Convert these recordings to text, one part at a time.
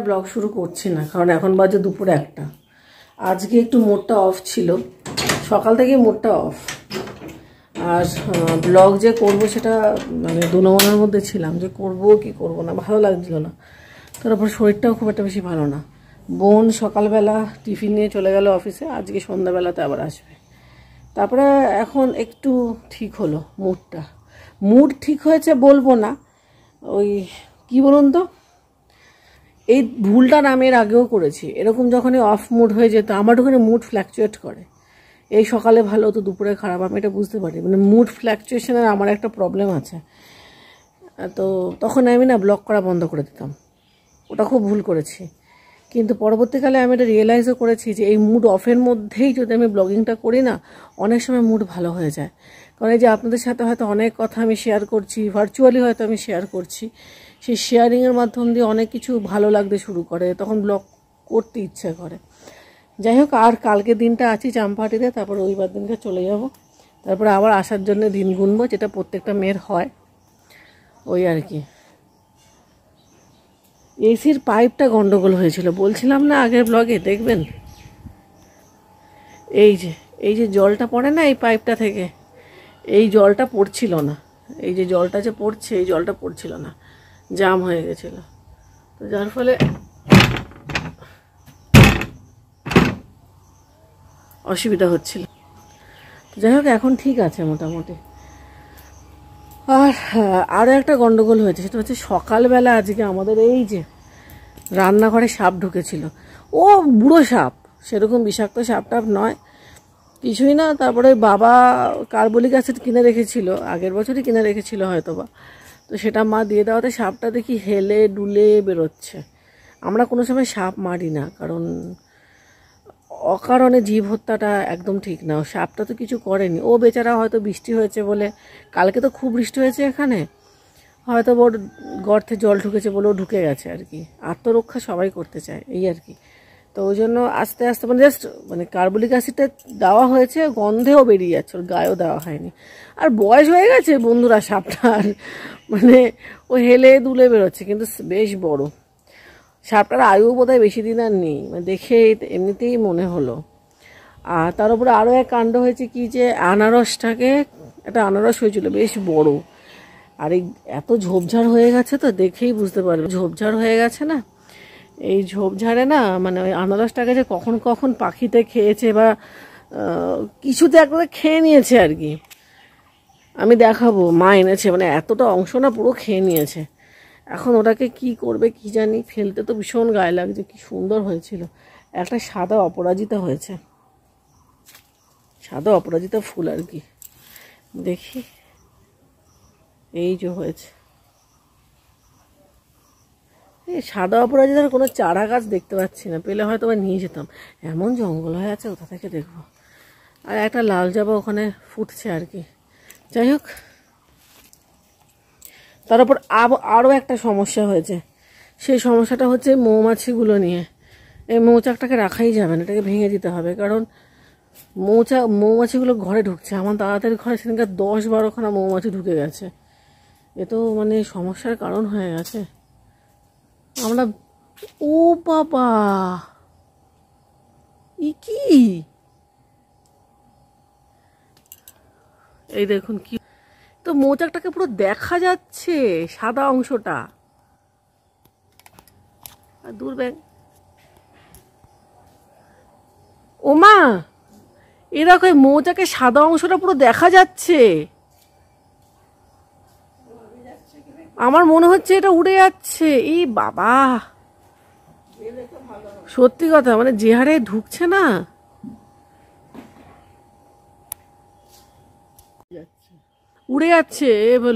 Blog শুরু করছি না, কারণ এখন বাজে দুপুরে 1টা। আজকে একটু মুডটা অফ ছিল, সকাল থেকে মুডটা অফ। আর ব্লগ যে করবো সেটা মানে দুনমনের মধ্যে ছিলাম, যে করবো কি করবো না, ভালো লাগছিল না। তারপর শরীরটাও খুব একটা বেশি ভালো না। বোন সকালবেলা টিফিন নিয়ে চলে গেল অফিসে, আজকে সন্ধ্যাবেলাতে আবার আসবে। তারপরে এখন একটু ঠিক হলো মুডটা। মুড ঠিক হয়েছে বলবো না, ওই কি বলুন তো, এই ভুলটা আমি এর আগেও করেছি। এরকম যখনই অফ মুড হয়ে যেত, আমার ওখানে মুড ফ্ল্যাকচুয়েট করে। এই সকালে ভালো তো দুপুরে খারাপ, আমি এটা বুঝতে পারি। মানে মুড ফ্ল্যাকচুয়েশনের আমার একটা প্রবলেম আছে। তো তখন আমি না ব্লগ করা বন্ধ করে দিতাম, ওটা খুব ভুল করেছি। কিন্তু পরবর্তীকালে আমি এটা রিয়েলাইজও করেছি যে এই মুড অফের মধ্যেই যদি আমি ব্লগিংটা করি না, অনেক সময় মুড ভালো হয়ে যায়। কারণ এই যে আপনাদের সাথে হয়তো অনেক কথা আমি শেয়ার করছি, ভার্চুয়ালি হয়তো আমি শেয়ার করছি, সেই শেয়ারিংয়ের মাধ্যম দিয়ে অনেক কিছু ভালো লাগতে শুরু করে, তখন ব্লগ করতে ইচ্ছে করে। যাই হোক, আর কালকে দিনটা আছি চাম্পাহাটিতে, তারপর রবিবার দিনকে চলে যাব। তারপরে আবার আসার জন্য দিন গুনবো, যেটা প্রত্যেকটা মেয়ের হয়, ওই আর কি। এসির পাইপটা গন্ডগোল হয়েছিল, বলছিলাম না আগের ব্লগে, দেখবেন। এই যে জলটা পড়ে না এই পাইপটা থেকে, এই জলটা পড়ছিল না। এই যে জলটা যে পড়ছে, এই জলটা পড়ছিল না, জাম হয়ে গেছিল। তো যার ফলে অসুবিধা হচ্ছিল। যাই হোক, এখন ঠিক আছে মোটামুটি। আর আরও একটা গন্ডগোল হয়েছে, সেটা হচ্ছে সকালবেলা আজকে আমাদের এই যে রান্নাঘরে সাপ ঢুকেছিল। ও বুড়ো সাপ, সেরকম বিষাক্ত সাপ টাপ নয়, কিছুই না। তারপরে বাবা কার্বলিক অ্যাসিড কিনে রেখেছিল, আগের বছরই কিনে রেখেছিল হয়তো বা, তো সেটা মা দিয়ে দেওয়াতে সাপটা দেখি হেলে ডুলে বেরোচ্ছে। আমরা কোনো সময় সাপ মারি না, কারণ অকারণে জীব হত্যাটা একদম ঠিক না। সাপটা তো কিছু করেনি, ও বেচারা হয়তো বৃষ্টি হয়েছে বলে, কালকে তো খুব বৃষ্টি হয়েছে এখানে, হয়তো ওর গর্তে জল ঢুকেছে বলে ও ঢুকে গেছে আর কি। আত্মরক্ষা সবাই করতে চায়, এই আর কি। তো ওই জন্য আস্তে আস্তে মানে জাস্ট মানে কার্বলিক অ্যাসিডটা দেওয়া হয়েছে, গন্ধেও বেরিয়ে যাচ্ছে, ওর গায়েও দেওয়া হয়নি। আর বয়স হয়ে গেছে বন্ধুরা সাপটার, মানে ও হেলে দুলে বেরোচ্ছে, কিন্তু বেশ বড়। সাপটার আয়ু বোধহয় বেশি দিন আর নেই, মানে দেখে এমনিতেই মনে হলো। আর তার উপরে আরও এক কাণ্ড হয়েছে কি, যে আনারসটাকে, একটা আনারস হয়েছিল বেশ বড়, আর এই এত ঝোপঝাড় হয়ে গেছে, তো দেখেই বুঝতে পারবে ঝোপঝাড় হয়ে গেছে না। এই ঝোপঝাড়ে না, মানে ওই আনারসটাকে যে কখন কখন পাখিতে খেয়েছে বা কিছুতে একটা খেয়ে নিয়েছে আর কি। আমি দেখাবো, মা এনেছে, মানে এতটা অংশ না পুরো খেয়ে নিয়েছে। এখন ওটাকে কি করবে কি জানি, ফেলতে তো ভীষণ গায়ে লাগছে। কি সুন্দর হয়েছিল, একটা সাদা অপরাজিতা হয়েছে, সাদা অপরাজিতা ফুল আর কি। দেখি, এই যে হয়েছে। এই সাদা অপরাজিতার কোনো চারা গাছ দেখতে পাচ্ছি না, পেলে হয়তো বা নিয়ে যেতাম। এমন জঙ্গল হয়ে আছে, কোথা থেকে দেখবো। আর একটা লাল জবা ওখানে ফুটছে আর কি। যাই হোক, তার উপর আরও একটা সমস্যা হয়েছে। সেই সমস্যাটা হচ্ছে মৌমাছিগুলো নিয়ে। এই মৌচাকটাকে রাখাই যাবে না, এটাকে ভেঙে দিতে হবে, কারণ মৌমাছিগুলো ঘরে ঢুকছে। আমার দাদাদের ঘরে সেদিনকার 10-12খানা মৌমাছি ঢুকে গেছে। এ তো মানে সমস্যার কারণ হয়ে গেছে। আমরা, ও বাবা, ই কি, এই দেখুন কি, তো মৌচাকটাকে পুরো দেখা যাচ্ছে সাদা অংশটা। আর দূর ব্যাগ, ওমা, এরকম মৌচাকের সাদা অংশটা পুরো দেখা যাচ্ছে। আমার মনে হচ্ছে এটা উড়ে যাচ্ছে। এই বাবা, সত্যি কথা, মানে যে হারে ঢুকছে না, উড়ে যাচ্ছে।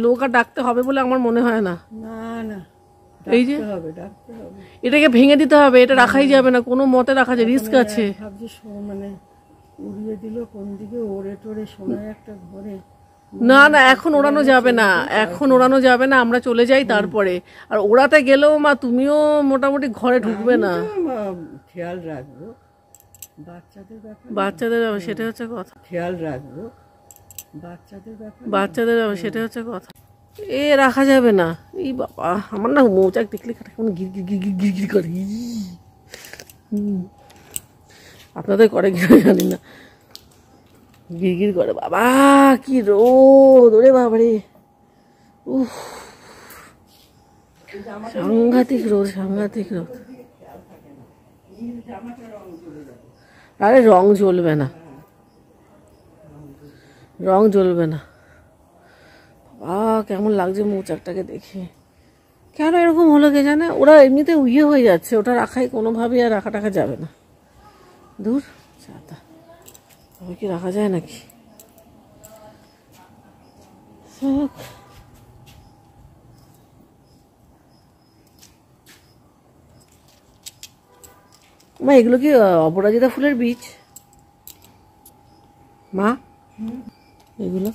লোক আর ডাকতে হবে বলে আমার মনে হয় না। না, এই যে ডাকতে হবে, এটাকে ভেঙে দিতে হবে, এটা রাখাই যাবে না, কোনো মতে রাখা যায়, রিস্ক আছে। ভাবছি মানে উড়িয়ে দিল কোন দিকে, ওড়ে টোড়ে সোনার একটা ঘরে। না না, এখন ওড়ানো যাবে না, এখন ওড়ানো যাবে না, আমরা চলে যাই তারপরে। আর ওড়াতে গেলেও মা তুমিও মোটামুটি ঘরে ঢুকবে না, খেয়াল রাখবো বাচ্চাদের ব্যাপার, বাচ্চাদের ব্যাপার, সেটা হচ্ছে কথা। খেয়াল রাখবো বাচ্চাদের ব্যাপার, বাচ্চাদের ব্যাপার, সেটা হচ্ছে কথা। এ রাখা যাবে না। এই বাবা, আমার না মৌচাক দেখলে কেমন গির গির গির গির গির করে। আপনাদের করে কি জানি না, গির গির করে। বাবা কি রোদ, ওরে বাবারে, উফ, সাংঘাতিক রোদ, সাংঘাতিক রোদ। আরে রং জ্বলবে না, রং জ্বলবে না। কেমন লাগছে মৌচাকটাকে দেখে। কেন এরকম হলো কে জানে। ওরা এমনিতে উইয়ে হয়ে যাচ্ছে, ওটা রাখাই কোনোভাবেই আর রাখা টাকা যাবে না। দূর চাতা, তবে কি রাখা যায় নাকি। মা এগুলো কি অপরাজিতা ফুলের বীজ মা? এগুলো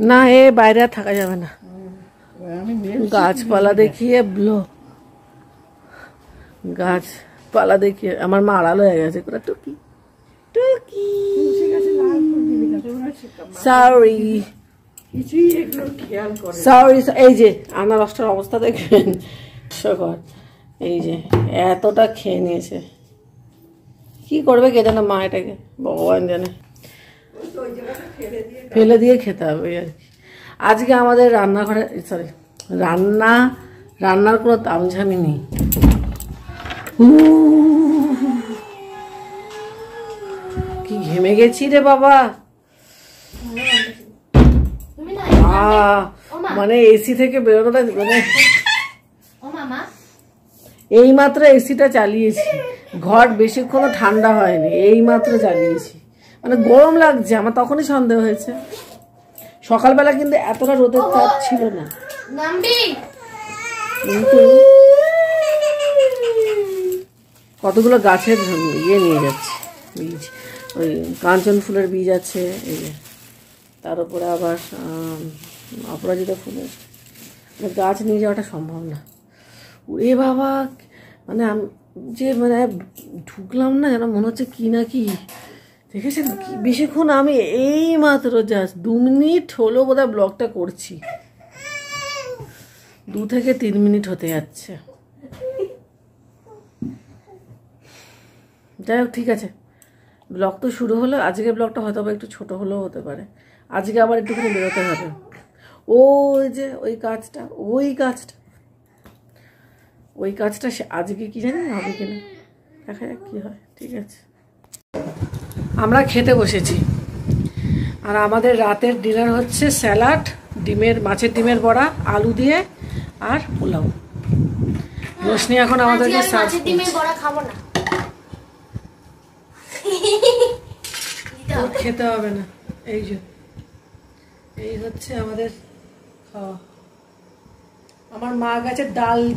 না, এ বাইরে আর থাকা যাবে না। গাছপালা দেখিয়ে গাছপালা দেখিয়ে আমার মা আড়াল হয়ে গেছে। টুকি টুকি, সরি সরি। এই যে আনারসটার অবস্থা দেখবেন, এই যে এতটা খেয়ে নিয়েছে। কি করবে কে জানে মা, এটাকে ভগবান জানে। ফেলে দিয়ে খেতে হবে আর কি। আজকে আমাদের রান্নাঘরে রান্নার কোনো তামঝামি নেই। কি ঘেমে গেছি রে বাবা। মানে এসি থেকে বেরোনোটা, মানে এই মাত্র এসিটা চালিয়েছি, ঘর বেশিক্ষণ ঠান্ডা হয়নি, এই মাত্র চালিয়েছি। মানে গরম লাগছে আমার, তখনই সন্দেহ হয়েছে। সকালবেলা কিন্তু এতটা রোদের তাপ ছিল না। কিন্তু কতগুলো গাছের ইয়ে নিয়ে যাচ্ছে বীজ, ওই কাঞ্চন ফুলের বীজ আছে, এই যে তার উপরে আবার অপরাজিতা ফুলের গাছ নিয়ে যাওয়াটা সম্ভব না। এ বাবা, মানে যে মানে ঢুকলাম না, যেন মনে হচ্ছে কি না কি দেখেছেন। বেশিক্ষণ আমি এই মাত্র জাস্ট 2 মিনিট হলো বোধহয় ব্লগটা করছি, 2 থেকে 3 মিনিট হতে যাচ্ছে। যাই হোক, ঠিক আছে, ব্লগ তো শুরু হলো। আজকে ব্লগটা হয়তো একটু ছোট হলেও হতে পারে। আজকে আবার একটুখানি বেরোতে হবে। ওই যে ওই কাজটা আজকে কি জানি হবে কিনা, দেখা যাক কি হয়। ঠিক আছে, আমরা খেতে বসেছি। আর আমাদের রাতের ডিনার হচ্ছে স্যালাড, মাছের ডিমের বড়া, আলু দিয়ে আর পোলাও। রোশনি এখন আমাদেরকে সার্ভ করছে। ডিমের বড়া খাবো না, খেতে হবে না। এই হচ্ছে আমাদের খাওয়া। আমার মা গেছে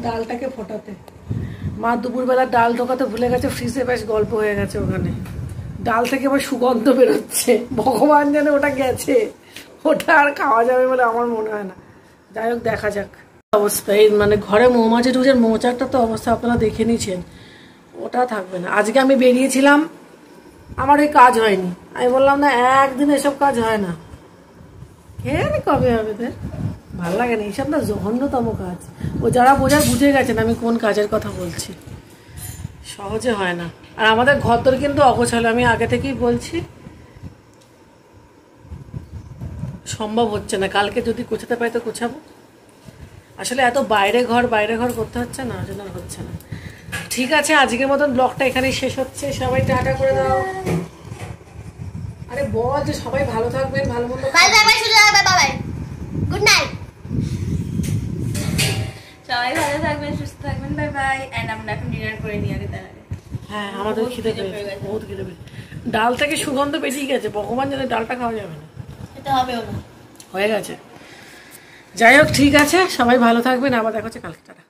ডালটাকে ফোটাতে। মা দুপুরবেলা ডাল ঢোকাতে ভুলে গেছে, ফ্রিজে বেশ গল্প হয়ে গেছে ওখানে। ডাল থেকে আবার সুগন্ধ বেরোচ্ছে, ভগবান জানে ওটা গেছে, ওটা আর খাওয়া যাবে বলে আমার মনে হয় না। যাই হোক, দেখা যাক অবস্থা। এই মানে ঘরে মৌমাছি ঢুকছে, মৌচাকটা তো অবস্থা আপনারা দেখে নিয়েছেন, ওটা থাকবে না। আজকে আমি বেরিয়েছিলাম, আমার ওই কাজ হয়নি। আমি বললাম না, একদিন এসব কাজ হয় না, কবে হবে? ভালো লাগে না এইসব, না জঘন্যতম কাজ। ও যারা বোঝার বুঝে গেছেন আমি কোন কাজের কথা বলছি। সহজে হয় না। আর আমাদের ঘরদোর কিন্তু অগোছালো, আমি আগে থেকেই বলছি, সম্ভব হচ্ছে না। কালকে যদি গোছাতে পাই তো গোছাবো। আসলে এত বাইরে ঘর করতে হচ্ছে না, জন্য হচ্ছে না। ঠিক আছে, আজকের মতন ব্লগটা এখানেই শেষ হচ্ছে। সবাই টাটা করে দাও। আরে বল যে সবাই ভালো থাকবেন, ভালো মন্দ গুড নাইট। সবাই ভালো থাকবেন, সুস্থ থাকবেন, বাই বাই। এন্ড আমরা এখন ডিনার করে নিয়ে আগে তাহলে। হ্যাঁ, আমাদের খিদে পেয়েছে, বহুত খিদে পেয়েছে। ডাল থেকে সুগন্ধ বেরিয়ে গেছে, ভগবান জানে ডালটা খাওয়া যাবে না, খেতে হবেও না, হয়ে গেছে। যাই হোক, ঠিক আছে, সবাই ভালো থাকবেন, আবার দেখা হচ্ছে কালকে। টাটা।